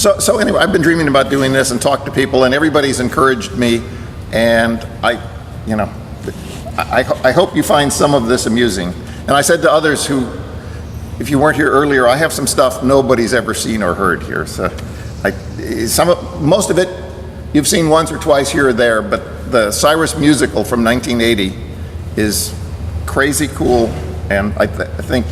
So anyway, I've been dreaming about doing this and talked to people, and everybody's encouraged me, and I hope you find some of this amusing. And I said to others who, if you weren't here earlier, I have some stuff nobody's ever seen or heard here. So most of it you've seen once or twice here or there, but the Cyrus musical from 1980 is crazy cool, and I think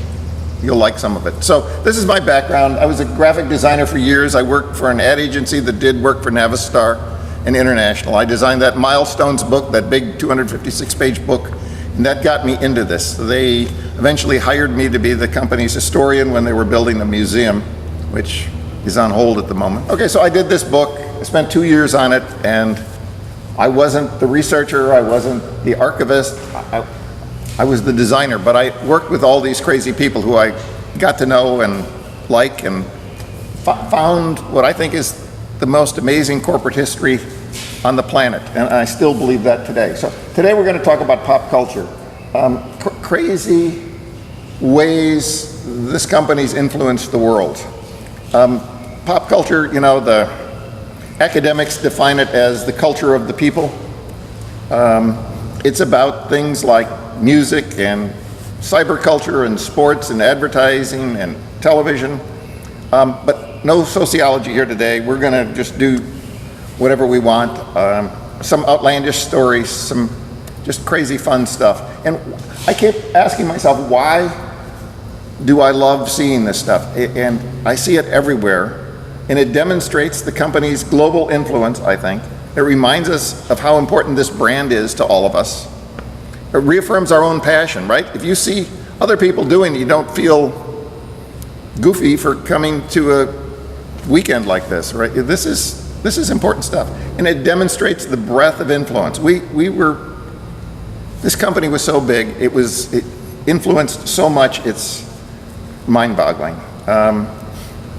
you'll like some of it. So this is my background. I was a graphic designer for years. I worked for an ad agency that did work for Navistar and International. I designed that Milestones book, that big 256-page book, and that got me into this. They eventually hired me to be the company's historian when they were building the museum, which is on hold at the moment. Okay, so I did this book. I spent 2 years on it, and I wasn't the researcher, I wasn't the archivist, I was the designer, but I worked with all these crazy people who I got to know and like, and found what I think is the most amazing corporate history on the planet, and I still believe that today. So today we're going to talk about pop culture. Crazy ways this company's influenced the world. Pop culture, you know, the academics define it as the culture of the people. It's about things like music and cyberculture and sports and advertising and television, but no sociology here today. We're going to just do whatever we want. Some outlandish stories, some just crazy fun stuff. And I kept asking myself, why do I love seeing this stuff? And I see it everywhere, and it demonstrates the company's global influence, I think. It reminds us of how important this brand is to all of us. It reaffirms our own passion, right? If you see other people doing it, you don't feel goofy for coming to a weekend like this, right? This is important stuff, and it demonstrates the breadth of influence. This company was so big, it influenced so much, it's mind-boggling.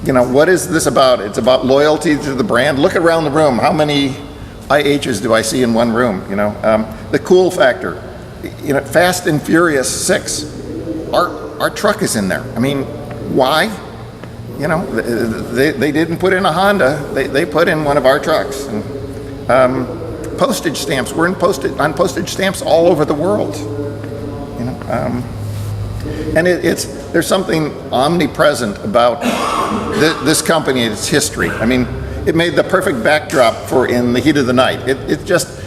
You know, what is this about? It's about loyalty to the brand. Look around the room. How many IHs do I see in one room? You know, the cool factor. You know, Fast and Furious 6. Our truck is in there. I mean, why? You know, they didn't put in a Honda. They put in one of our trucks. And, postage stamps. We're on postage stamps all over the world. You know, and there's something omnipresent about this company and its history. I mean, it made the perfect backdrop for In the Heat of the Night. It just,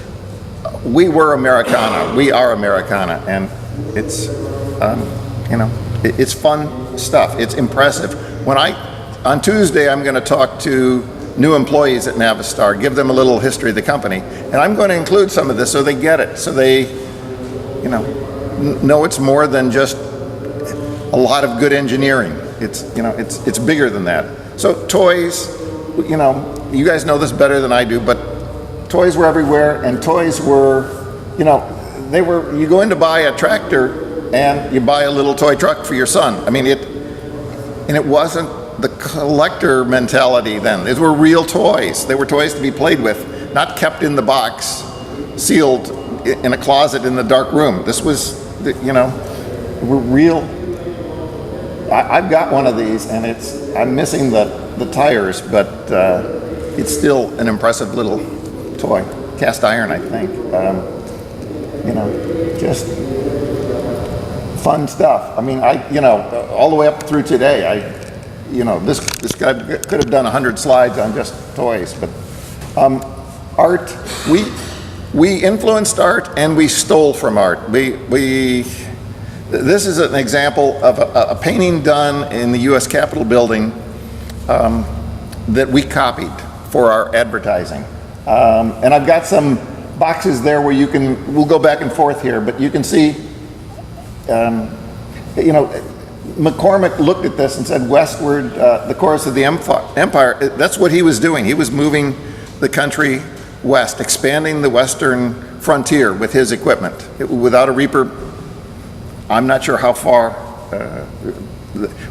we were Americana. We are Americana, and it's, you know, it's fun stuff. It's impressive. On Tuesday, I'm going to talk to new employees at Navistar, give them a little history of the company, and I'm going to include some of this so they get it, so they, you know it's more than just a lot of good engineering. It's bigger than that. So toys, you know, you guys know this better than I do, but toys were everywhere, and toys were, you know, you go in to buy a tractor and you buy a little toy truck for your son. I mean, it wasn't the collector mentality then. These were real toys. They were toys to be played with, not kept in the box, sealed in a closet in the dark room. This was, you know, were real. I've got one of these, and I'm missing the tires, but it's still an impressive little toy. Cast iron, I think. You know, just fun stuff. I mean, you know, all the way up through today, you know, this guy could have done 100 slides on just toys, but art, we influenced art and we stole from art. This is an example of a painting done in the U.S. Capitol building that we copied for our advertising. And I've got some boxes there where we'll go back and forth here, but you can see, you know, McCormick looked at this and said, westward, the course of the empire. That's what he was doing. He was moving the country west, expanding the western frontier with his equipment. Without a Reaper, I'm not sure how far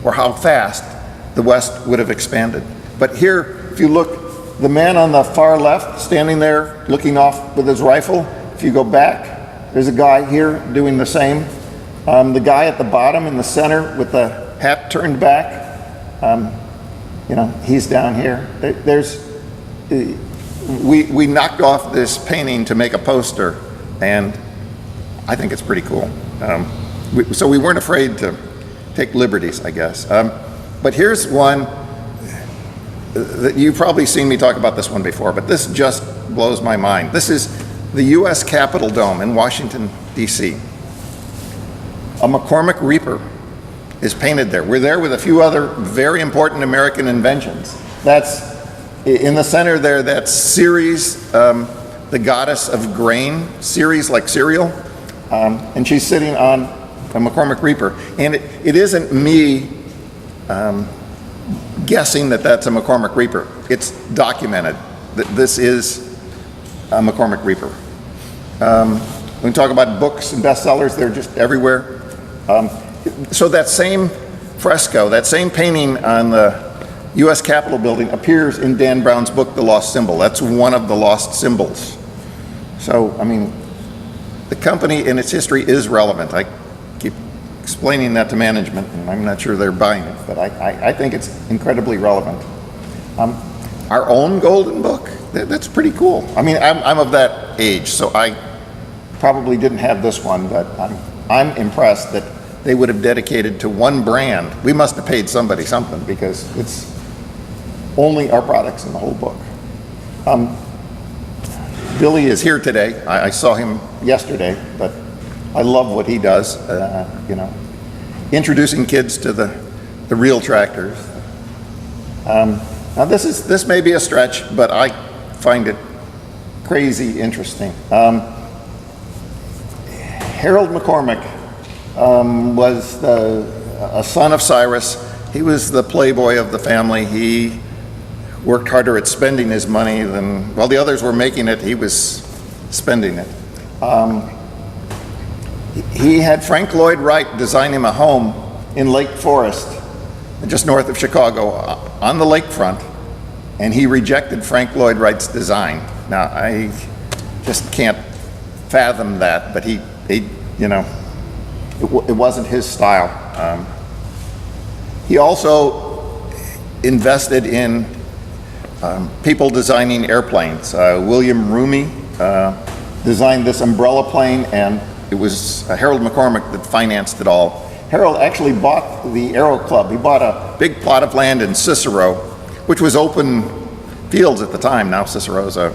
or how fast the West would have expanded. But here, if you look, the man on the far left, standing there looking off with his rifle, if you go back, there's a guy here doing the same. The guy at the bottom in the center with the hat turned back, he's down here. We knocked off this painting to make a poster, and I think it's pretty cool. So we weren't afraid to take liberties, I guess. But here's one that you've probably seen me talk about this one before, but this just blows my mind. This is the U.S. Capitol Dome in Washington, D.C. A McCormick Reaper is painted there. We're there with a few other very important American inventions. That's in the center there, that's Ceres, the goddess of grain, Ceres like cereal, and she's sitting on a McCormick Reaper. And it isn't me guessing that that's a McCormick Reaper. It's documented that this is a McCormick Reaper. When we talk about books and bestsellers, they're just everywhere. So that same fresco, that same painting on the U.S. Capitol building appears in Dan Brown's book, The Lost Symbol. That's one of the lost symbols. So, I mean, the company and its history is relevant. I keep explaining that to management, and I'm not sure they're buying it, but I think it's incredibly relevant. Our own golden book, that's pretty cool. I mean, I'm of that age, so I probably didn't have this one, but I'm impressed that they would have dedicated to one brand. We must have paid somebody something, because it's only our products in the whole book. Billy is here today. I saw him yesterday, but I love what he does, introducing kids to the real tractors. Now this may be a stretch, but I find it crazy interesting. Harold McCormick was a son of Cyrus. He was the playboy of the family. He worked harder at spending his money than, while the others were making it, he was spending it. He had Frank Lloyd Wright design him a home in Lake Forest, just north of Chicago, on the lakefront, and he rejected Frank Lloyd Wright's design. Now, I just can't fathom that, but it wasn't his style. He also invested in people designing airplanes. William Roomy designed this umbrella plane, and it was Harold McCormick that financed it all. Harold actually bought the Aero Club. He bought a big plot of land in Cicero, which was open fields at the time. Now Cicero's a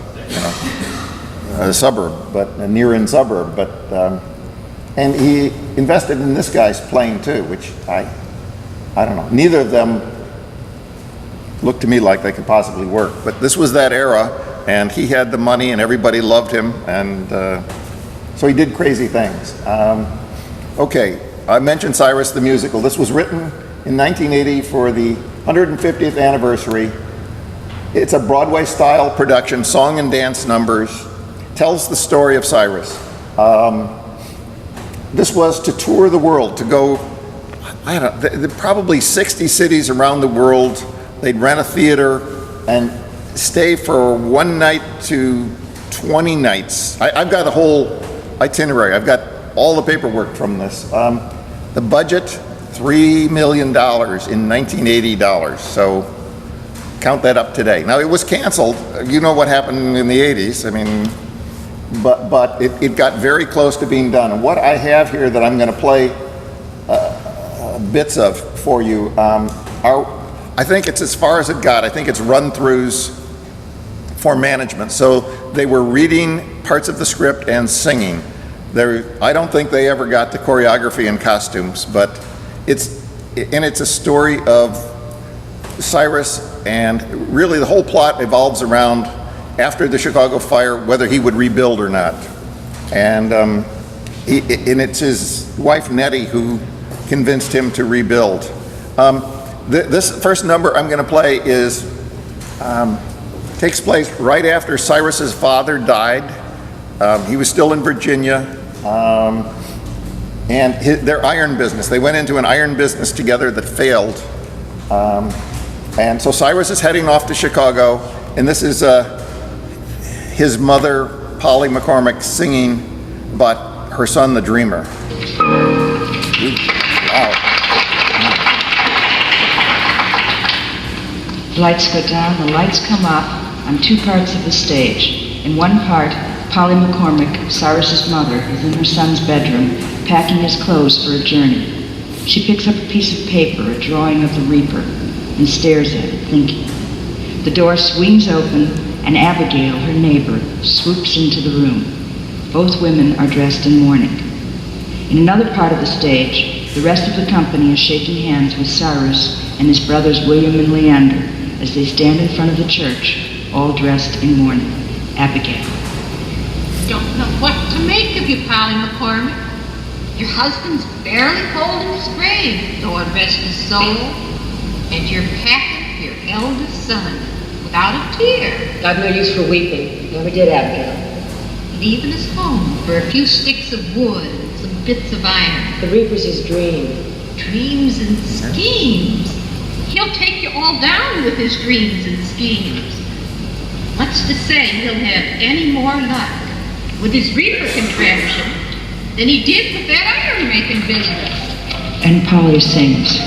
suburb, but a near-in suburb. But and he invested in this guy's plane too, which I don't know. Neither of them looked to me like they could possibly work. But this was that era, and he had the money, and everybody loved him, and so he did crazy things. Okay, I mentioned Cyrus the musical. This was written in 1980 for the 150th anniversary. It's a Broadway-style production, song and dance numbers, tells the story of Cyrus. This was to tour the world, to go, probably 60 cities around the world. They'd rent a theater and stay for one night to 20 nights. I've got a whole itinerary. I've got all the paperwork from this. The budget, $3 million in 1980 dollars. So count that up today. Now, it was canceled. You know what happened in the 80s. I mean, but it got very close to being done. And what I have here that I'm going to play bits of for you I think it's as far as it got. I think it's run-throughs for management. So they were reading parts of the script and singing. I don't think they ever got to choreography and costumes, but it's a story of Cyrus, and really the whole plot evolves around after the Chicago fire, whether he would rebuild or not. And it's his wife Nettie who convinced him to rebuild. This first number I'm going to play takes place right after Cyrus's father died. He was still in Virginia, and their iron business. They went into an iron business together that failed, and so Cyrus is heading off to Chicago, and this is his mother, Polly McCormick, singing about her son, the Dreamer. Wow. Lights go down, the lights come up on two parts of the stage. In one part, Polly McCormick, Cyrus's mother, is in her son's bedroom, packing his clothes for a journey. She picks up a piece of paper, a drawing of the Reaper, and stares at it, thinking. The door swings open, and Abigail, her neighbor, swoops into the room. Both women are dressed in mourning. In another part of the stage, the rest of the company is shaking hands with Cyrus and his brothers William and Leander as they stand in front of the church, all dressed in mourning. Abigail. Don't know what to make of you, Polly McCormick. Your husband's barely holding his grave, Lord rest his soul, and you're packing for your eldest son without a tear. I've no use for weeping. Never did, Abigail. Leaving his home for a few sticks of wood and some bits of iron. The Reaper's his dream. Dreams and schemes. He'll take you all down with his dreams and schemes. What's to say he'll have any more luck with his Reaper contraption than he did with that iron-making business? And Polly sings.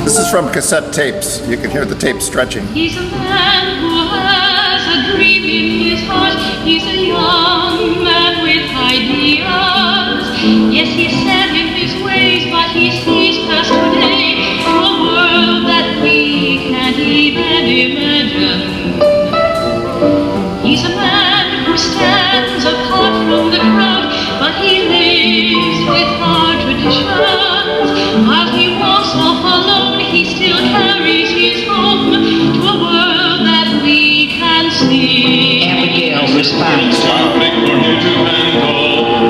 This is from cassette tapes. You can hear the tape stretching. He's a man who has a dream in his heart. He's a young man with ideas. Yes, he's set in his ways, but he sees past today to a world that we can't even imagine. He's a man who stands apart from the crowd, but he lives with our traditions. While he walks off alone, he still carries his home to a world that we can see. Abigail responds.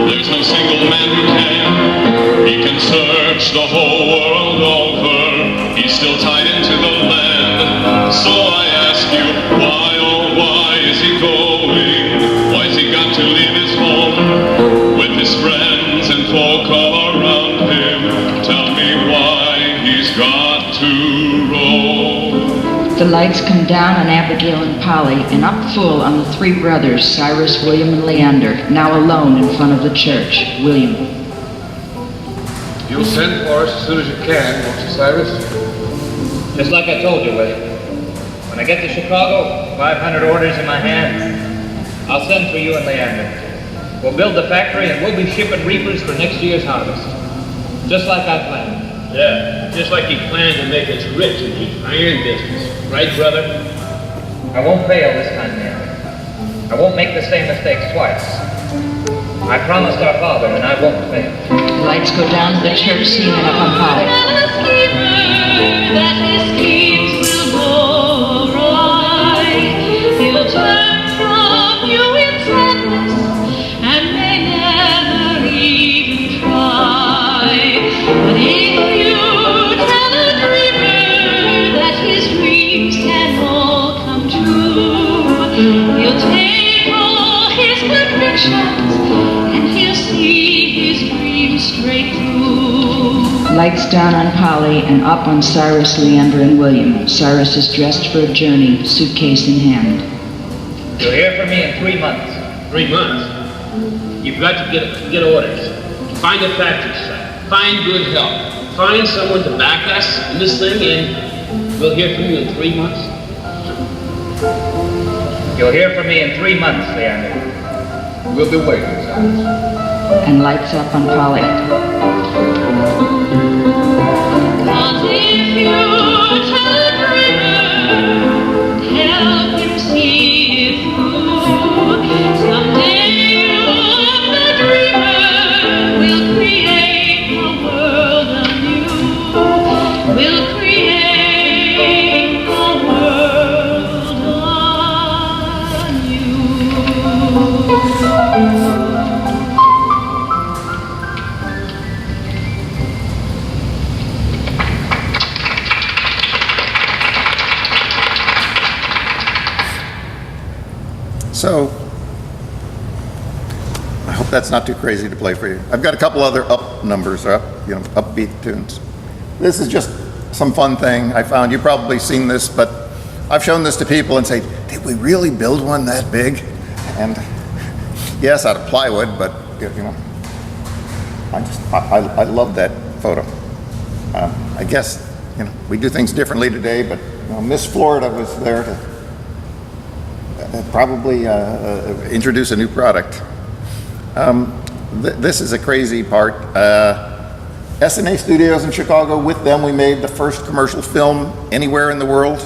There's no single man who can. He can search the whole world over. He's still tied into the land. So I ask you, why, oh why is he going? Why's he got to leave his home with his friends and folk all around him? Tell me why he's got to roam. The lights come down on Abigail and Polly and up full on the three brothers, Cyrus, William, and Leander, now alone in front of the church. William. You'll send for us as soon as you can, won't you, Cyrus? Just like I told you, William. When I get to Chicago, 500 orders in my hand, I'll send for you and Leander. We'll build the factory and we'll be shipping reapers for next year's harvest. Just like I planned. Yeah, just like he planned to make us rich in the iron business. Right, brother? I won't fail this time, Leander. I won't make the same mistake twice. I promised our father and I won't fail. The lights go down to the church scene and up on Polly. That his schemes will go awry. He'll turn from you in sadness and may never even try. But if you tell a dreamer that his dreams can all come true, he'll take all his convictions and he'll see his dreams straight through. Lights down on Polly and up on Cyrus, Leander, and William. Cyrus is dressed for a journey, suitcase in hand. You'll hear from me in 3 months. 3 months? You've got to get orders. Find a factory site. Find good help. Find someone to back us in this thing, and we'll hear from you in 3 months. You'll hear from me in 3 months, Leander. We'll be waiting, Cyrus. And lights up on Polly. 'Cause if you tell a dreamer, help him see it through. Someday you and the dreamer will create a world anew. We'll create a world anew. So, I hope that's not too crazy to play for you. I've got a couple other up numbers, or upbeat tunes. This is just some fun thing I found. You've probably seen this, but I've shown this to people and say, did we really build one that big? And yes, out of plywood, but I love that photo. I guess we do things differently today, but Miss Florida was there to probably introduce a new product. This is a crazy part. S&A Studios in Chicago, with them we made the first commercial film anywhere in the world.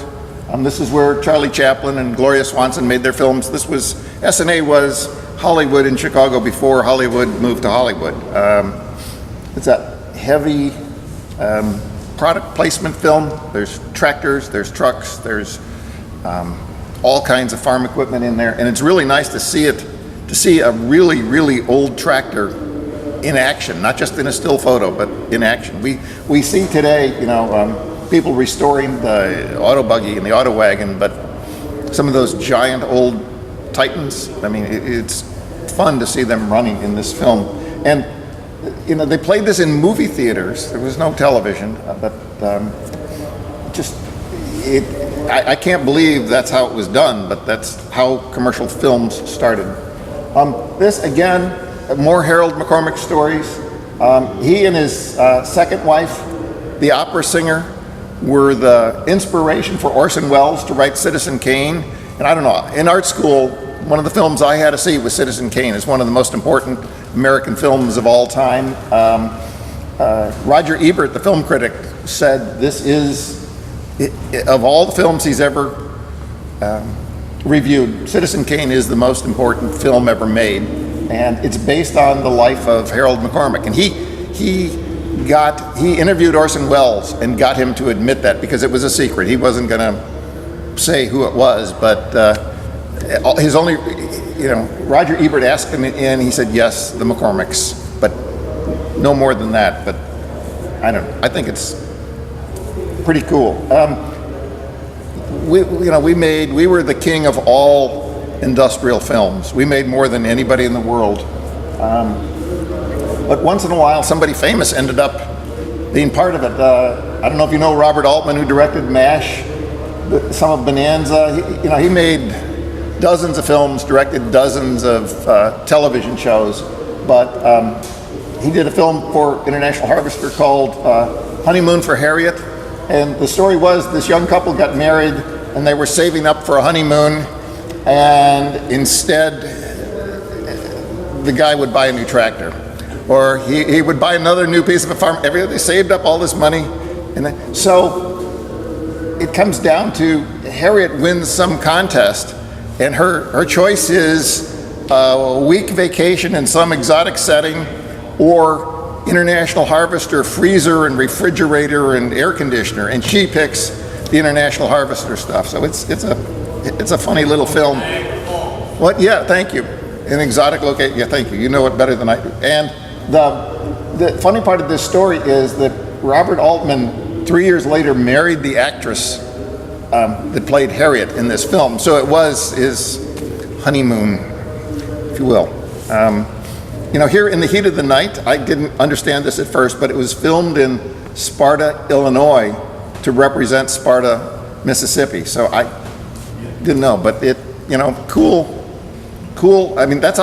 This is where Charlie Chaplin and Gloria Swanson made their films. S&A was Hollywood in Chicago before Hollywood moved to Hollywood. It's a heavy product placement film. There's tractors, there's trucks, there's all kinds of farm equipment in there, and it's really nice to see a really, really old tractor in action, not just in a still photo, but in action. We see today, people restoring the auto buggy and the auto wagon, but some of those giant old Titans, it's fun to see them running in this film. And they played this in movie theaters. There was no television, but I can't believe that's how it was done, but that's how commercial films started. This, again, more Harold McCormick stories. He and his second wife, the opera singer, were the inspiration for Orson Welles to write Citizen Kane. And I don't know, in art school, one of the films I had to see was Citizen Kane. It's one of the most important American films of all time. Roger Ebert, the film critic, said this is, of all the films he's ever reviewed, Citizen Kane is the most important film ever made. And it's based on the life of Harold McCormick. And he interviewed Orson Welles and got him to admit that, because it was a secret. He wasn't going to say who it was, but Roger Ebert asked him in, he said, yes, the McCormicks, but no more than that. But I think it's pretty cool. We were the king of all industrial films. We made more than anybody in the world. But once in a while, somebody famous ended up being part of it. I don't know if you know Robert Altman, who directed MASH, some of Bonanza. He made dozens of films, directed dozens of television shows, but he did a film for International Harvester called Honeymoon for Harriet. And the story was this young couple got married and they were saving up for a honeymoon, and instead the guy would buy a new tractor, or he would buy another new piece of a farm. They saved up all this money, and so it comes down to Harriet wins some contest, and her choice is a week vacation in some exotic setting, or International Harvester freezer and refrigerator and air conditioner, and she picks the International Harvester stuff. So it's a funny little film. What? Yeah, thank you. An exotic location. Yeah, thank you. You know it better than I do. And the funny part of this story is that Robert Altman 3 years later married the actress that played Harriet in this film. So it was his honeymoon, if you will. Here in the heat of the night, I didn't understand this at first, but it was filmed in Sparta, Illinois, to represent Sparta, Mississippi. So I didn't know, but cool. That's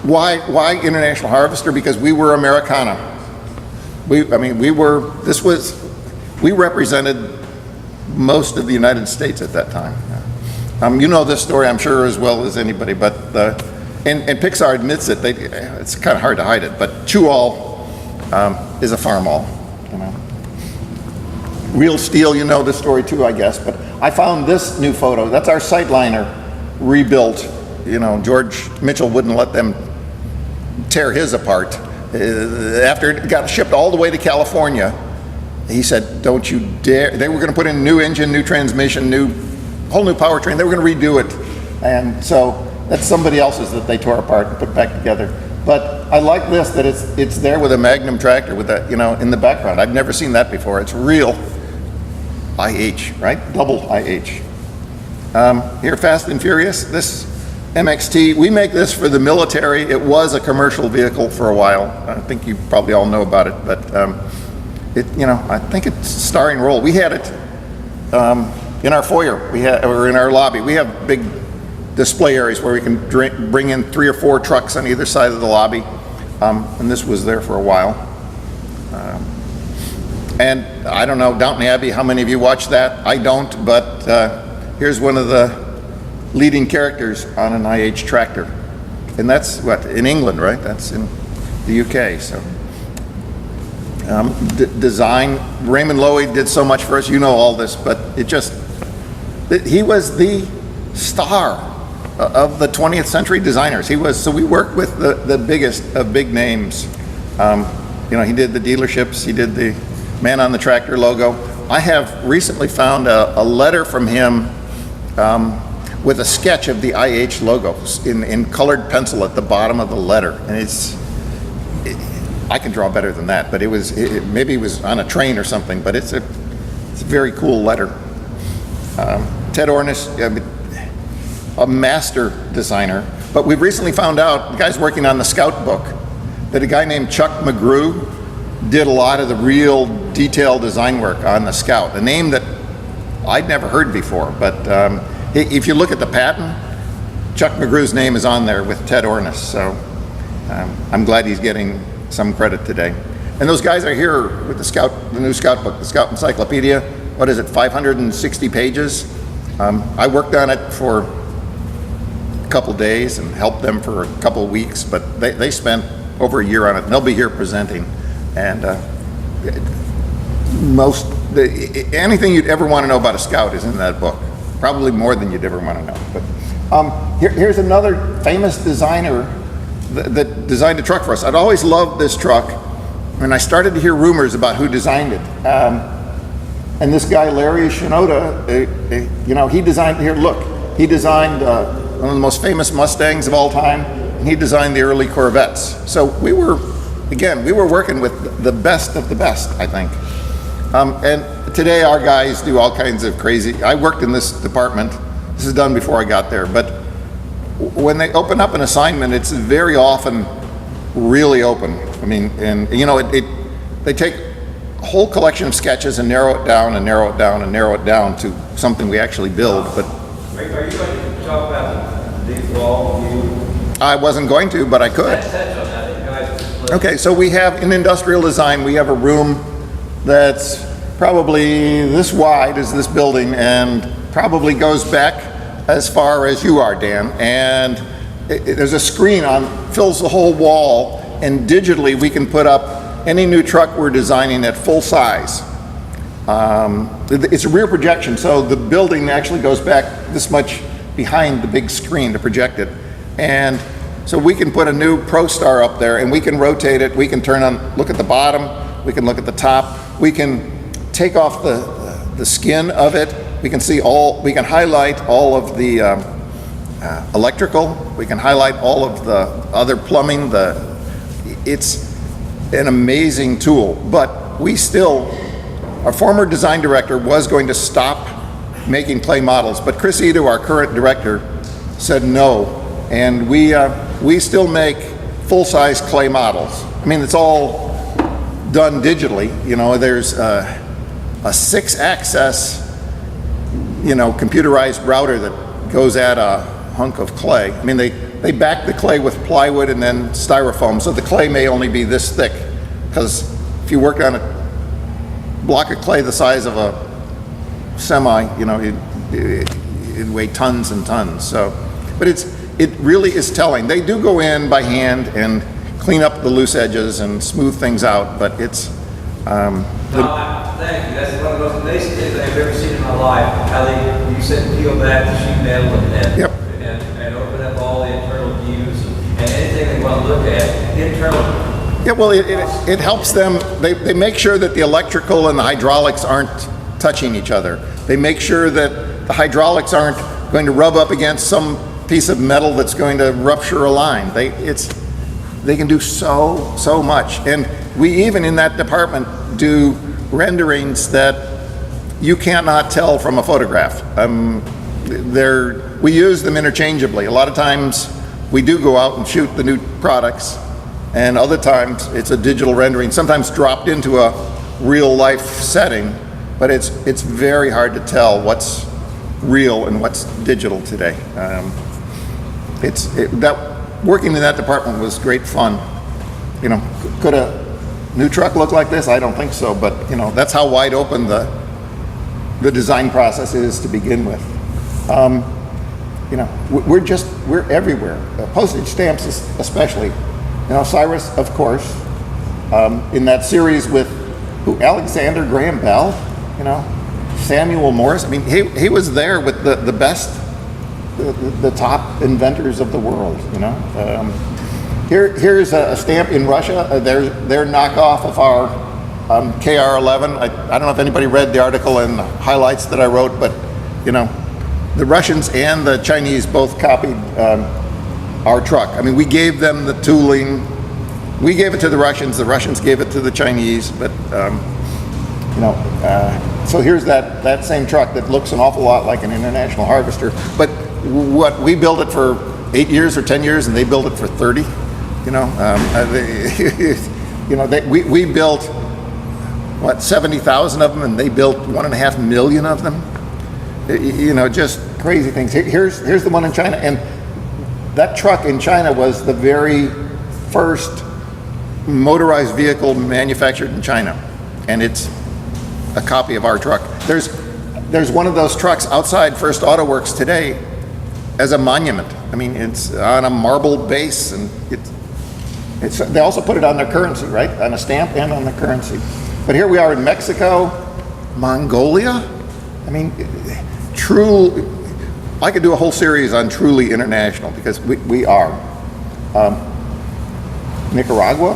why International Harvester? Because we were Americana. We represented most of the United States at that time. You know this story, I'm sure, as well as anybody, but and Pixar admits it. It's kind of hard to hide it, but Chew-All is a farm-all. Real Steel, you know this story too, I guess. But I found this new photo. That's our Sightliner rebuilt. George Mitchell wouldn't let them tear his apart. After it got shipped all the way to California, he said, "Don't you dare!" They were going to put in new engine, new transmission, whole new powertrain. They were going to redo it, and so that's somebody else's that they tore apart and put back together. But I like this, that it's there with a Magnum tractor with that, in the background. I've never seen that before. It's real IH, right? Double IH. Here, Fast and Furious. This MXT, we make this for the military. It was a commercial vehicle for a while. I think you probably all know about it, but I think it's a starring role. We had it in our foyer. Or in our lobby. We have big display areas where we can bring in 3 or 4 trucks on either side of the lobby, and this was there for a while. And I don't know, Downton Abbey, how many of you watch that? I don't, but here's one of the leading characters on an IH tractor. And that's what, in England, right? That's in the UK, so. Design, Raymond Loewy did so much for us, you know all this, but he was the star of the 20th century designers. So we worked with the biggest of big names. He did the dealerships, he did the man on the tractor logo. I have recently found a letter from him with a sketch of the IH logo in colored pencil at the bottom of the letter. And I can draw better than that, but maybe it was on a train or something, but it's a very cool letter. Ted Ornish, a master designer, but we've recently found out, the guy's working on the Scout book, that a guy named Chuck McGrew did a lot of the real detailed design work on the Scout, a name that I'd never heard before, but if you look at the patent, Chuck McGrew's name is on there with Ted Ornish, so I'm glad he's getting some credit today. And those guys are here with the new Scout book, the Scout Encyclopedia. What is it, 560 pages? I worked on it for a couple days and helped them for a couple weeks, but they spent over a year on it, and they'll be here presenting. And anything you'd ever want to know about a Scout is in that book, probably more than you'd ever want to know. But here's another famous designer that designed a truck for us. I'd always loved this truck, and I started to hear rumors about who designed it. And this guy, Larry Shinoda, he designed, he designed one of the most famous Mustangs of all time, and he designed the early Corvettes. So we were working with the best of the best, I think. And today our guys do all kinds of crazy, I worked in this department, this is done before I got there, but when they open up an assignment, it's very often really open. I mean, and they take a whole collection of sketches and narrow it down and narrow it down and narrow it down to something we actually build. But are you going to talk about the big wall view? I wasn't going to, but I could. Okay, so we have in industrial design, we have a room that's probably this wide as this building and probably goes back as far as you are, Dan, and there's a screen fills the whole wall, and digitally we can put up any new truck we're designing at full size. It's a rear projection, so the building actually goes back this much behind the big screen to project it, and so we can put a new ProStar up there, and we can rotate it, we can look at the bottom, we can look at the top, we can take off the skin of it. We can highlight all of the electrical, we can highlight all of the other plumbing, it's an amazing tool, but our former design director was going to stop making clay models, but Chris Ito, our current director, said no, and we still make full-size clay models. I mean, it's all done digitally, there's a 6-axis computerized router that goes at a hunk of clay. I mean, they back the clay with plywood and then styrofoam, so the clay may only be this thick, because if you work on a block of clay the size of a semi, it'd weigh tons and tons. So, but it really is telling. They do go in by hand and clean up the loose edges and smooth things out, but it's thank you. That's one of the most amazing things I've ever seen in my life. How you said peel back the sheet metal and open up all the internal views and anything they want to look at internal. Yeah, well, it helps them. They make sure that the electrical and the hydraulics aren't touching each other. They make sure that the hydraulics aren't going to rub up against some piece of metal that's going to rupture a line. They can do so much, and we even in that department do renderings that you cannot tell from a photograph. We use them interchangeably. A lot of times we do go out and shoot the new products, and other times it's a digital rendering, sometimes dropped into a real life setting, but it's very hard to tell what's real and what's digital today. Working in that department was great fun. Could have new truck look like this? I don't think so, but you know, that's how wide open the design process is to begin with. You know, we're everywhere. Postage stamps especially. You know, Cyrus, of course, in that series with Alexander Graham Bell, you know, Samuel Morse. I mean, he was there with the best, the top inventors of the world, you know. Here's a stamp in Russia. Their knockoff of our KR11. I don't know if anybody read the article and the highlights that I wrote, but you know, the Russians and the Chinese both copied our truck. I mean, we gave them the tooling. We gave it to the Russians gave it to the Chinese, but you know, so here's that same truck that looks an awful lot like an International Harvester, but what we built it for 8 years or 10 years, and they built it for 30. You know, you know, we built what 70,000 of them, and they built 1.5 million of them. You know, just crazy things. Here's the one in China, and that truck in China was the very first motorized vehicle manufactured in China, and it's a copy of our truck. There's one of those trucks outside First Auto Works today as a monument. I mean, it's on a marble base, and they also put it on their currency, right? On a stamp and on the currency. But here we are in Mexico, Mongolia. I mean, I could do a whole series on truly international, because we are. Nicaragua,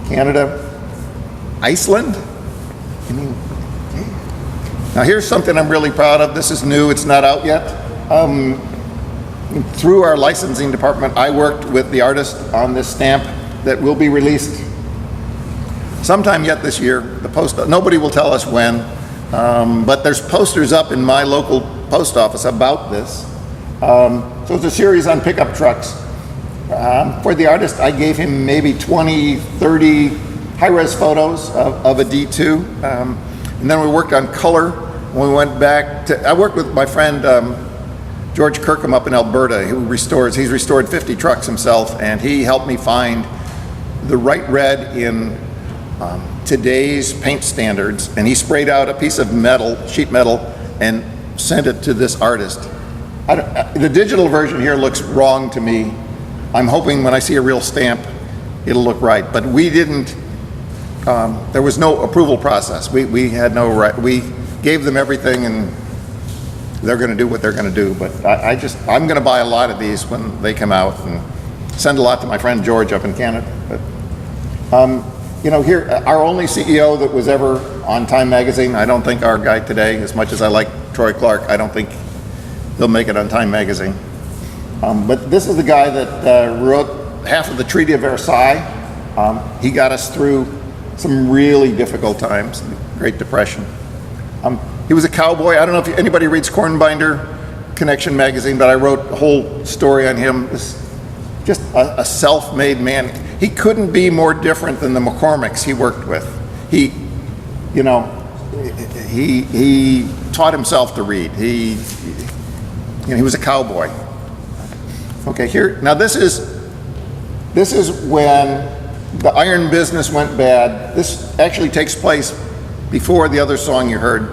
Canada, Iceland. I mean, now here's something I'm really proud of. This is new, it's not out yet. Through our licensing department, I worked with the artist on this stamp that will be released sometime yet this year. Nobody will tell us when, but there's posters up in my local post office about this. So it's a series on pickup trucks. For the artist, I gave him maybe 20, 30 high-res photos of a D2, and then we worked on color. When we went back I worked with my friend George Kirkham up in Alberta, he's restored 50 trucks himself, and he helped me find the right red in today's paint standards, and he sprayed out a piece of sheet metal, and sent it to this artist. The digital version here looks wrong to me. I'm hoping when I see a real stamp, it'll look right. But we didn't, there was no approval process. We had no right, we gave them everything, and they're gonna do what they're gonna do. But I'm gonna buy a lot of these when they come out, and send a lot to my friend George up in Canada. But, you know, here, our only CEO that was ever on Time Magazine, I don't think our guy today, as much as I like Troy Clark, I don't think he'll make it on Time Magazine. But this is the guy that wrote half of the Treaty of Versailles. He got us through some really difficult times, the Great Depression. He was a cowboy. I don't know if anybody reads Cornbinder Connection magazine, but I wrote a whole story on him. Just a self-made man. He couldn't be more different than the McCormicks he worked with. He taught himself to read. He was a cowboy. Okay, here, now this is when the iron business went bad. This actually takes place before the other song you heard.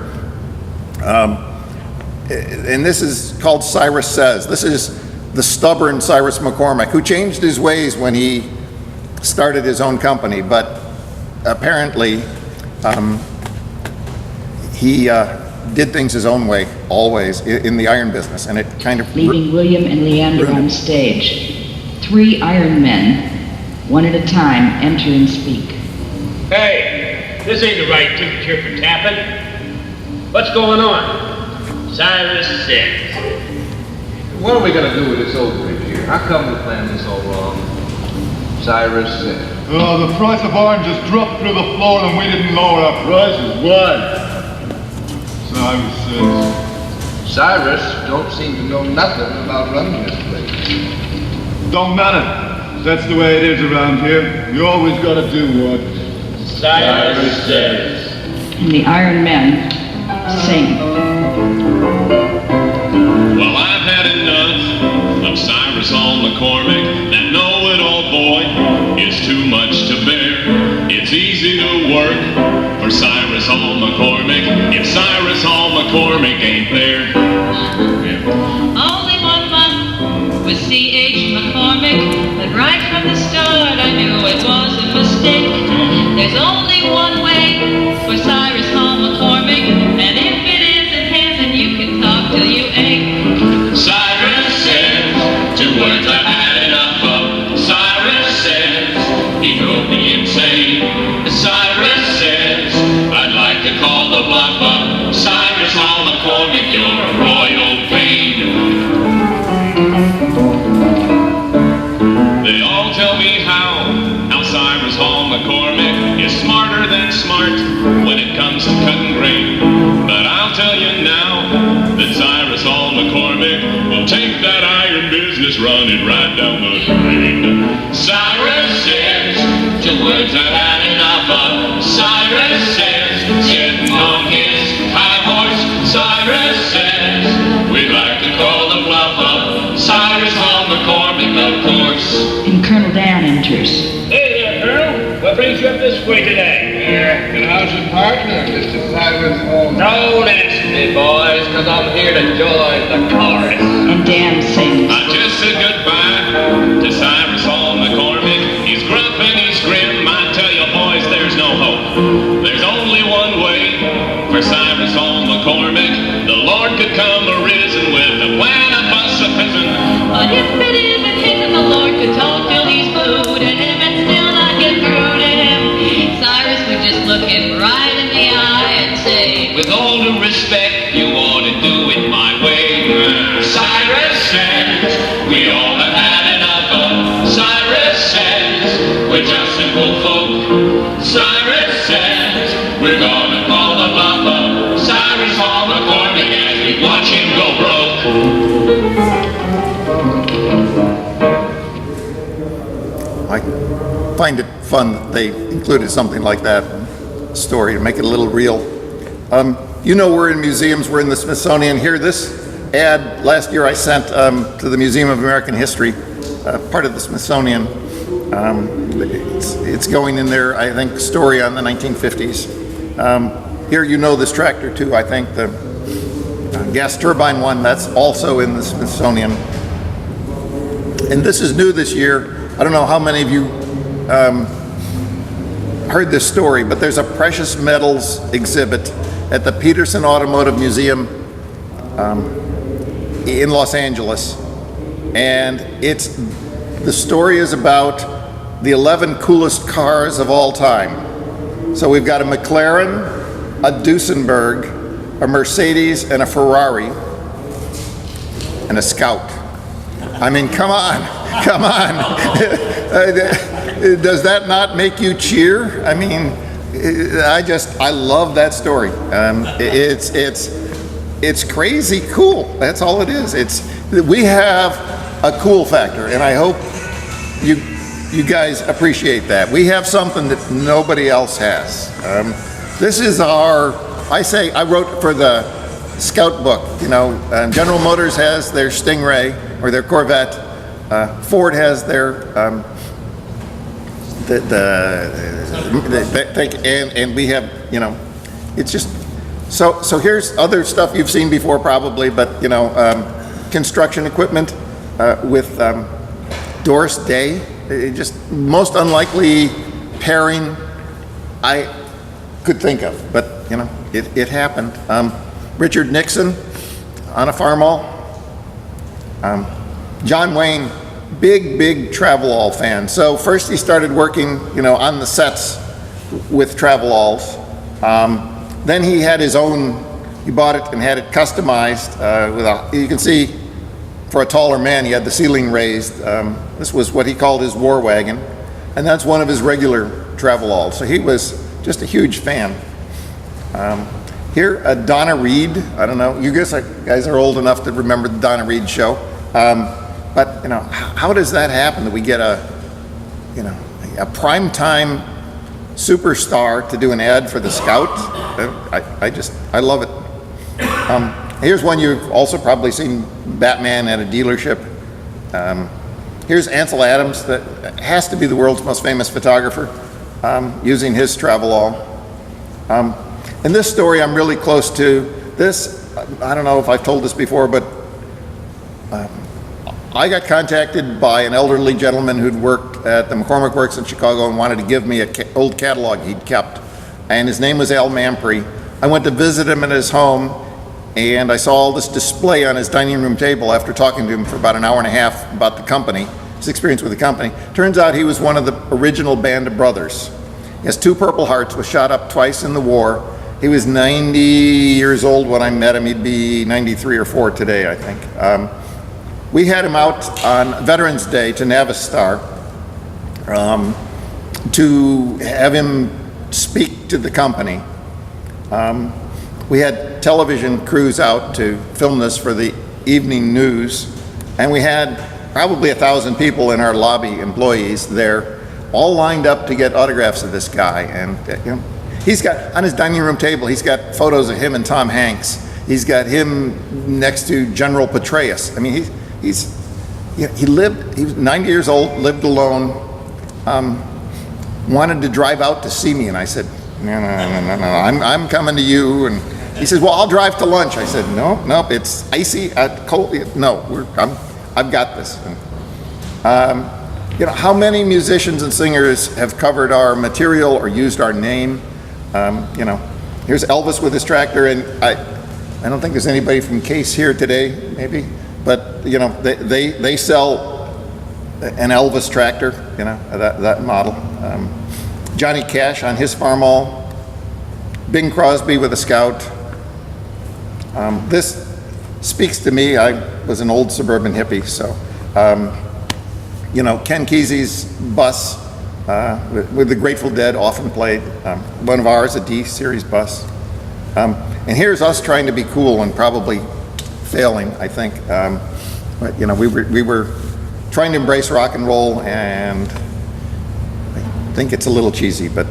And this is called Cyrus Says. This is the stubborn Cyrus McCormick, who changed his ways when he started his own company, but apparently he did things his own way, always, in the iron business, and it kind of... Leaving William and Leander on stage. 3 iron men, one at a time, enter and speak. Hey, this ain't the right temperature for tapping. What's going on? Cyrus says. What are we gonna do with this overage here? How come we planned this all wrong? Cyrus said. Oh, the price of oranges dropped through the floor and we didn't lower our prices. What? Cyrus says. Cyrus don't seem to know nothing about running this place. Don't matter. That's the way it is around here. You always gotta do what Cyrus says. And the iron men sing. Well, I've had enough of Cyrus on McCormick. That know-it-all boy is too much to bear. It's easy Take that iron business, run it right down the drain. Cyrus says, two words I've had enough of. Cyrus says, sitting on his high horse. Cyrus says, we'd like to call the bluff of Cyrus on McCormick, of course. And Colonel Dan enters. Hey there, Colonel. What brings you up this way today? And how's your partner, Mr. Cyrus Holmes? Don't ask me, boys, because I'm here to join the chorus. And Dan sings. I just said goodbye to Cyrus on McCormick. He's gruff and he's grim. I tell you, boys, there's no hope. There's only one way for Cyrus on McCormick. The Lord could come arisen with a plan of us a pizzin'. But if it isn't him, and the Lord could talk till he's booed, and if it's still not get through to him, Cyrus would just look him right in the eye and say, With all due respect, you ought to do it my way. Cyrus says, we all have had enough of. Cyrus says, we're just simple folk. Cyrus says, we're gonna call the bluff of Cyrus on McCormick as we watch him go broke. I find it fun that they included something like that story to make it a little real. You know, we're in museums, we're in the Smithsonian. Here, this ad last year I sent to the Museum of American History, part of the Smithsonian. It's going in there, I think, story on the 1950s. Here, you know this tractor too, I think, the gas turbine one, that's also in the Smithsonian. And this is new this year. I don't know how many of you heard this story, but there's a precious metals exhibit at the Peterson Automotive Museum in Los Angeles. And the story is about the 11 coolest cars of all time. So we've got a McLaren, a Duesenberg, a Mercedes, and a Ferrari, and a Scout. I mean, come on. Does that not make you cheer? I mean, I love that story. It's crazy cool. That's all it is. We have a cool factor, and I hope you guys appreciate that. We have something that nobody else has. This is I wrote for the Scout book. You know, General Motors has their Stingray or their Corvette. Ford has their and we have, you know, it's just so here's other stuff you've seen before probably, but you know, construction equipment with Doris Day. Just most unlikely pairing I could think of, but you know, it happened. Richard Nixon on a farmall. John Wayne, big Travelall fan. So first he started working, you know, on the sets with Travelalls. Then he had his own. He bought it and had it customized you can see, for a taller man, he had the ceiling raised. This was what he called his war wagon, and that's one of his regular Travelalls. So he was just a huge fan. Here, Donna Reed. I don't know. You guys are old enough to remember the Donna Reed show. But you know, how does that happen that we get a primetime superstar to do an ad for the Scout? I love it. Here's one you've also probably seen, Batman at a dealership. Here's Ansel Adams, that has to be the world's most famous photographer, using his Travelall. And this story I'm really close to. This, I don't know if I've told this before, but I got contacted by an elderly gentleman who'd worked at the McCormick Works in Chicago and wanted to give me an old catalog he'd kept. And his name was Al Mampry. I went to visit him in his home, and I saw all this display on his dining room table after talking to him for about an hour and a half about the company, his experience with the company. Turns out he was one of the original Band of Brothers. He has 2 Purple Hearts, was shot up twice in the war. He was 90 years old when I met him. He'd be 93 or 4 today, I think. We had him out on Veterans Day to Navistar to have him speak to the company. We had television crews out to film this for the evening news. And we had probably 1,000 people in our lobby, employees there, all lined up to get autographs of this guy. And you know, he's got, on his dining room table, he's got photos of him and Tom Hanks. He's got him next to General Petraeus. I mean, he was 90 years old, lived alone, wanted to drive out to see me, and I said, no, I'm coming to you. And he says, well, I'll drive to lunch. I said, nope, it's icy, cold. No, I've got this. And, you know, how many musicians and singers have covered our material or used our name? You know, here's Elvis with his tractor, and I don't think there's anybody from Case here today, maybe, but you know, they sell an Elvis tractor, you know, that model. Johnny Cash on his Farmall, Bing Crosby with a Scout. This speaks to me. I was an old suburban hippie, so you know, Ken Kesey's bus with the Grateful Dead often played. One of ours, a D series bus. And here's us trying to be cool and probably failing, I think. But you know, we were trying to embrace rock and roll, and I think it's a little cheesy, but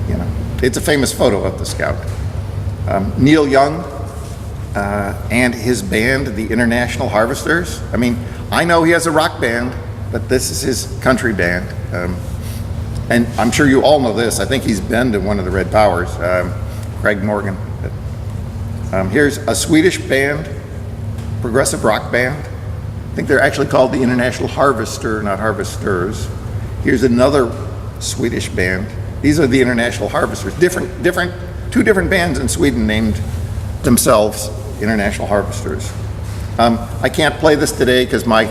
you know, it's a famous photo of the Scout. Neil Young and his band, the International Harvesters. I mean, I know he has a rock band, but this is his country band. And I'm sure you all know this. I think he's been to one of the Red Powers, Craig Morgan. Here's a Swedish band, progressive rock band. I think they're actually called the International Harvester, not Harvesters. Here's another Swedish band. These are the International Harvesters. Two different bands in Sweden named themselves International Harvesters. I can't play this today because my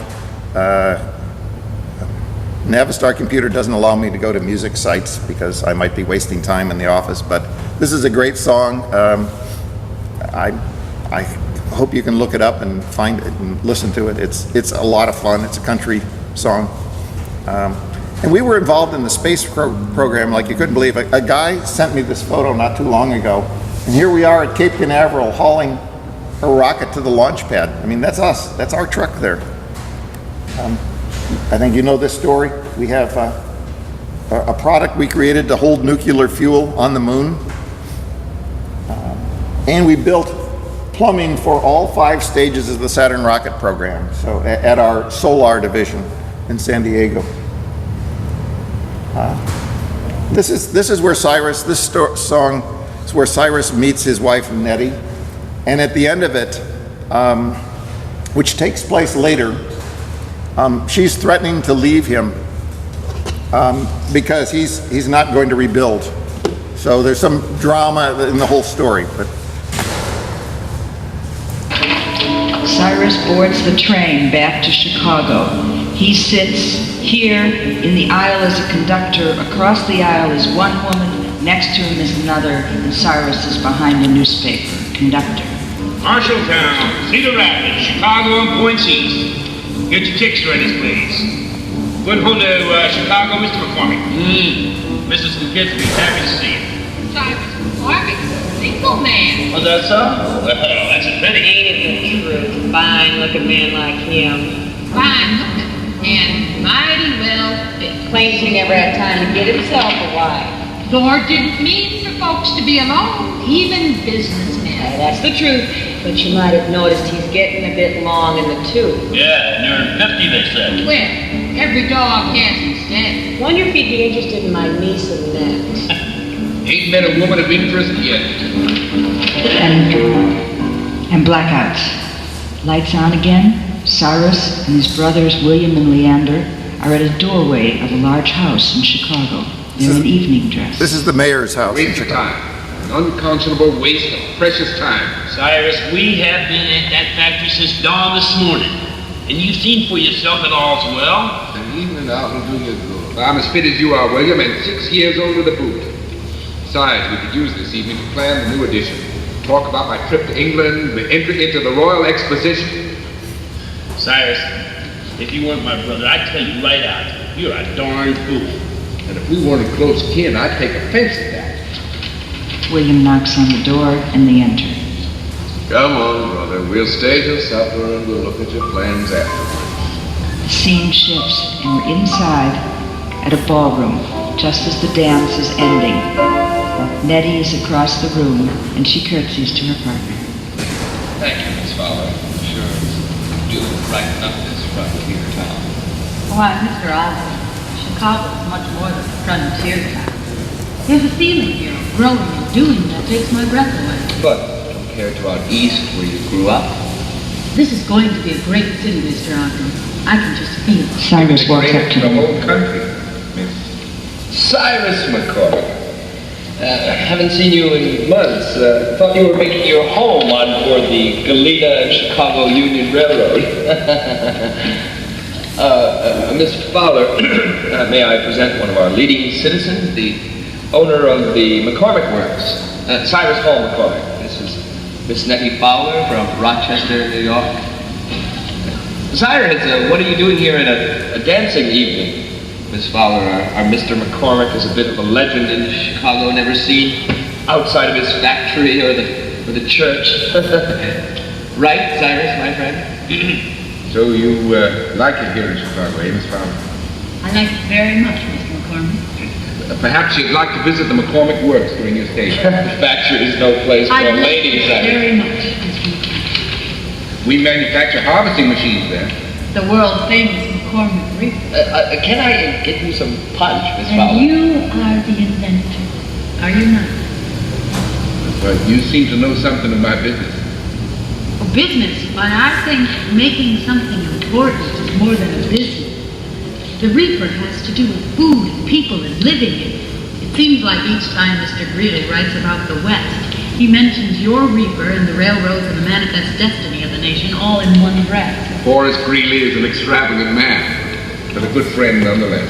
Navistar computer doesn't allow me to go to music sites because I might be wasting time in the office, but this is a great song. I hope you can look it up and find it and listen to it. It's a lot of fun. It's a country song. And we were involved in the space program like you couldn't believe. A guy sent me this photo not too long ago, and here we are at Cape Canaveral hauling a rocket to the launch pad. I mean, that's us. That's our truck there. I think you know this story. We have a product we created to hold nuclear fuel on the moon. And we built plumbing for all 5 stages of the Saturn rocket program. So at our solar division in San Diego. This is where Cyrus, song is where Cyrus meets his wife Nettie. And at the end of it, which takes place later, she's threatening to leave him because he's not going to rebuild. So there's some drama in the whole story. But Cyrus boards the train back to Chicago. He sits here in the aisle as a conductor. Across the aisle is one woman, next to him is another, and Cyrus is behind the newspaper. Conductor. Marshalltown, Cedar Rapids, Chicago, and Point East. Get your tickets ready, please. Going home to Chicago, Mr. McCormick. Mrs. McKinsey, happy to see you. Cyrus McCormick, single man. Oh, that's so? Well, that's a pity. Ain't it the truth? Fine-looking man like him. Fine looking and mighty well fit. Claims he never had time to get himself a wife. Lord didn't mean for folks to be alone, even businessmen. Hey, that's the truth. But you might have noticed he's getting a bit long in the tooth. Yeah, near 50, they said. Well, every dog has his day. Wonder if he'd be interested in my niece and next. Ain't met a woman of interest yet. And blackouts. Lights on again. Cyrus and his brothers William and Leander are at a doorway of a large house in Chicago. They're in evening dress. this is the mayor's house in Waste of Chicago. time. An unconscionable waste of precious time. Cyrus, we have been at that factory since dawn this morning. And you've seen for yourself that all's well. An evening out will do you good. I'm as fit as you are, William, and 6 years older to boot. Besides, we could use this evening to plan the new edition. Talk about my trip to England, the entry into the Royal Exposition. Cyrus, if you weren't my brother, I'd tell you right out, you're a darn fool. And if we weren't close kin, I'd take offense at that. William knocks on the door and they enter. Come on, brother. we'll stay till supper and we'll look at your plans afterwards. The scene shifts, and we're inside at a ballroom, just as the dance is ending. Nettie is across the room, and she curtsies to her partner. Thank you, Miss Fowler. Sure, do brighten up this frontier town. Why, Mr. Oliver, Chicago is much more than a frontier town. There's a feeling here of growing and doing that takes my breath away. But compared to out east where you grew up, This is going to be a great city, Mr. Ogden. I can just feel it. Cyrus walks up to the him. whole country. Cyrus McCormick. Haven't seen you in months. Thought you were making your home on board the Galena and Chicago Union Railroad. Mr. Fowler, may I present one of our leading citizens, the owner of the McCormick Works, Cyrus Hall McCormick. This is Miss Nettie Fowler from Rochester, New York. Cyrus, what are you doing here in a dancing evening? Miss Fowler, our Mr. McCormick is a bit of a legend in Chicago, never seen outside of his factory or the church. Right, Cyrus, my friend? So you like it here in Chicago, eh, Miss Fowler? I like it very much, Mr. McCormick. Perhaps you'd like to visit the McCormick Works during your stay. The factory is no place for I a like lady, it Cyrus. very much, Mr. McCormick. We manufacture harvesting machines there. The world famous McCormick reaper. Can I get you some punch, Miss And Fowler? you are the inventor, are you not? Well, you seem to know something of my business. Oh, business? Why, I think making something important is more than a business. The reaper has to do with food and people and living. It seems like each time Mr. Greeley writes about the West, he mentions your reaper and the railroads and the manifest destiny of the nation all in one breath. Horace Greeley is an extravagant man, but a good friend nonetheless.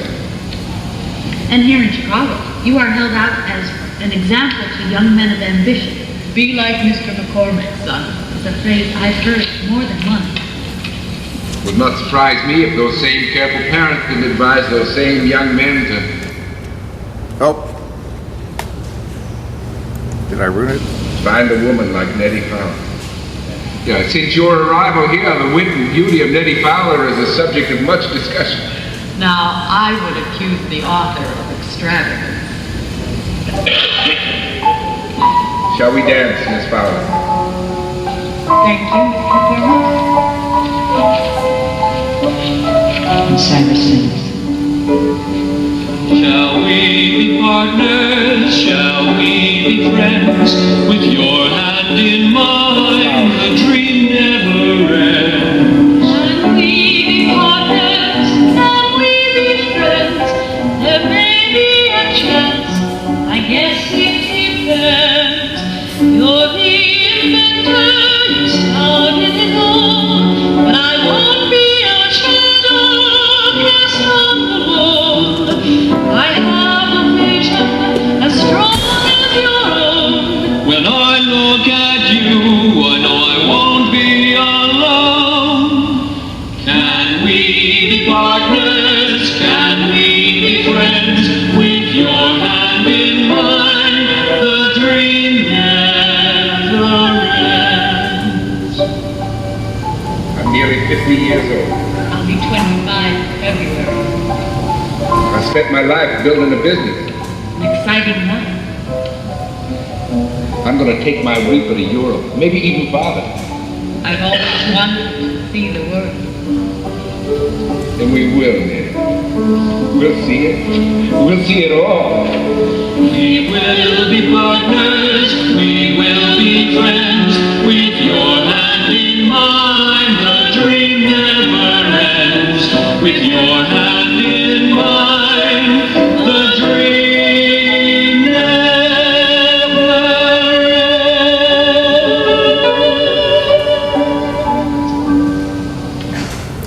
And here in Chicago, you are held out as an example to young men of ambition. Be like Mr. McCormick, son. It's a phrase I've heard more than once. Would not surprise me if those same careful parents didn't advise those same young men to... Oh. Did I ruin it? find a woman like Nettie Fowler. Yeah, since your arrival here, the wit and beauty of Nettie Fowler is a subject of much discussion. Now, I would accuse the author of extravagance. Shall we dance, Miss Fowler? Thank you, Mr. McCormick. And Cyrus sings. Shall we be partners? Shall we be friends? With your hand in mine, the dream never ends. Can we be partners? Can we be friends? There may be a chance. I guess it depends. You're the inventor. You started it all, but I won't be a shadow cast on the wall. I have a vision as strong as your own. When I look at you, I know I won't be alone. Can we be partners? Can we be friends? With your hand in mine, the dream never ends. I'm nearly 50 years old. I'll be 25 in February. I spent my life building a business. An exciting life. I'm going to take my reaper to Europe, maybe even farther. I've always wanted to see the world. And we will, Nettie. We'll see it. We'll see it all. We will be partners, we will be friends. With your hand in mine, the dream never ends. With your hand in mine, the dream never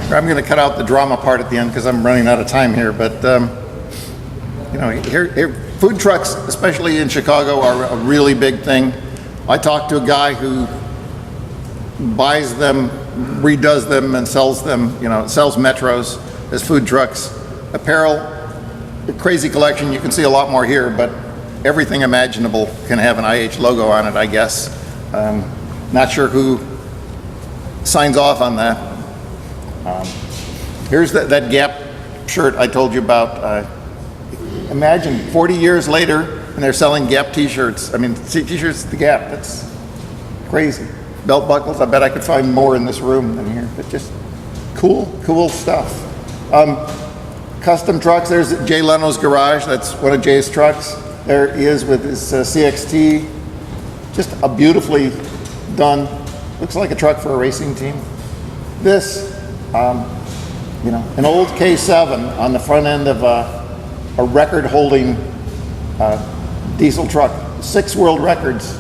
ends. I'm going to cut out the drama part at the end because I'm running out of time here, but you know, here food trucks, especially in Chicago, are a really big thing. I talked to a guy who buys them, redoes them, and sells them, you know, sells Metros as food trucks. Apparel, a crazy collection. You can see a lot more here, but everything imaginable can have an IH logo on it, I guess. Not sure who signs off on that. Here's that Gap shirt I told you about. Imagine 40 years later and they're selling Gap t-shirts. I mean, t-shirts at the Gap, that's crazy. Belt buckles, I bet I could find more in this room than here, but just cool stuff. Custom trucks, there's Jay Leno's garage, that's one of Jay's trucks. There he is with his CXT, just a beautifully done, looks like a truck for a racing team. This, an old K7 on the front end of a record-holding diesel truck, 6 world records.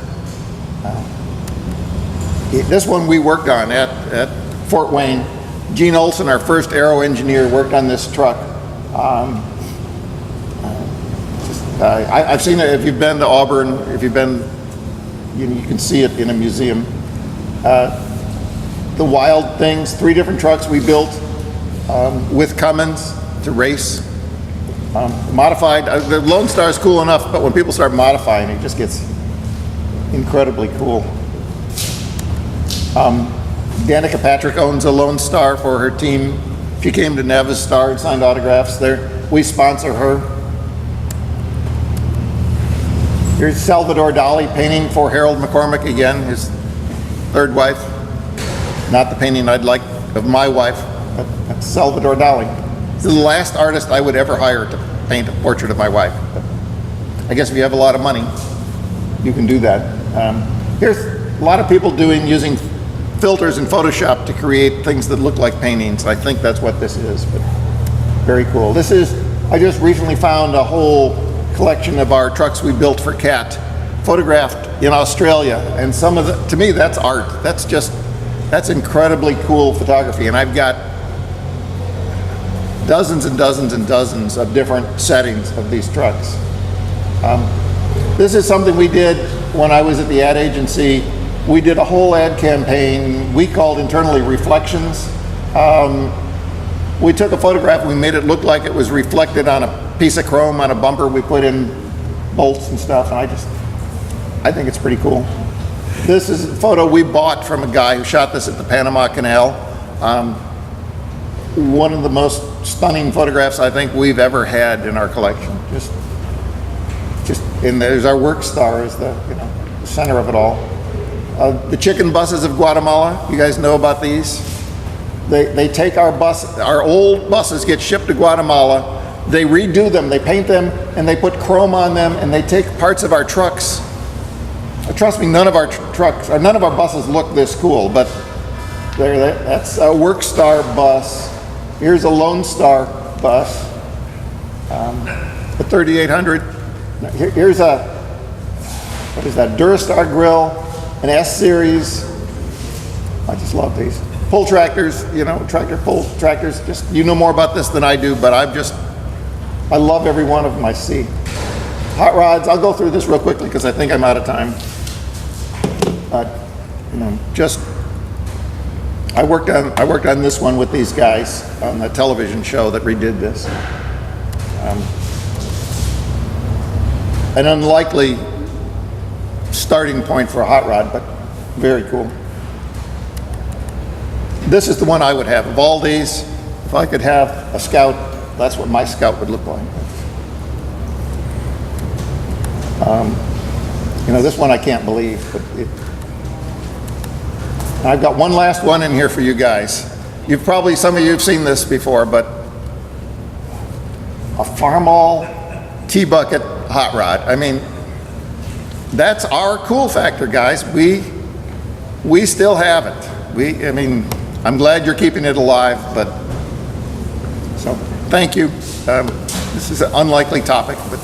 This one we worked on at Fort Wayne. Gene Olson, our first aero engineer, worked on this truck. I've seen it. If you've been to Auburn, if you've been, you can see it in a museum. The Wild Things, 3 different trucks we built with Cummins to race. Modified, the Lone Star is cool enough, but when people start modifying, it just gets incredibly cool. Danica Patrick owns a Lone Star for her team. She came to Navistar and signed autographs there. We sponsor her. Here's Salvador Dali painting for Harold McCormick again, his 3rd wife. Not the painting I'd like of my wife, but that's Salvador Dali. He's the last artist I would ever hire to paint a portrait of my wife. But I guess if you have a lot of money, you can do that. Here's a lot of people using filters in Photoshop to create things that look like paintings. I think that's what this is, but very cool. I just recently found a whole collection of our trucks we built for CAT, photographed in Australia, and to me, that's art. That's incredibly cool photography, and I've got dozens and dozens and dozens of different settings of these trucks. This is something we did when I was at the ad agency. We did a whole ad campaign we called internally Reflections. We took a photograph, we made it look like it was reflected on a piece of chrome on a bumper. We put in bolts and stuff, and I think it's pretty cool. This is a photo we bought from a guy who shot this at the Panama Canal. One of the most stunning photographs I think we've ever had in our collection. And there's our work star as the center of it all. The chicken buses of Guatemala, you guys know about these? They take our old buses get shipped to Guatemala, they redo them, they paint them, and they put chrome on them, and they take parts of our trucks. Trust me, none of our buses look this cool, but that's a work star bus. Here's a Lone Star bus, a 3800. Here's what is that, Durastar grill, an S-Series. I just love these. Pull tractors, tractor pull tractors. Just, you know more about this than I do, but I love every one of them I see. Hot rods, I'll go through this real quickly because I think I'm out of time. I worked on this one with these guys on the television show that redid this. An unlikely starting point for a hot rod, but very cool. This is the one I would have. Of all these, if I could have a Scout, that's what my Scout would look like. This one I can't believe, but I've got one last one in here for you guys. Some of you have seen this before, but a Farmall T-bucket hot rod. I mean, that's our cool factor, guys. We still have it. I'm glad you're keeping it alive, but so thank you. This is an unlikely topic, but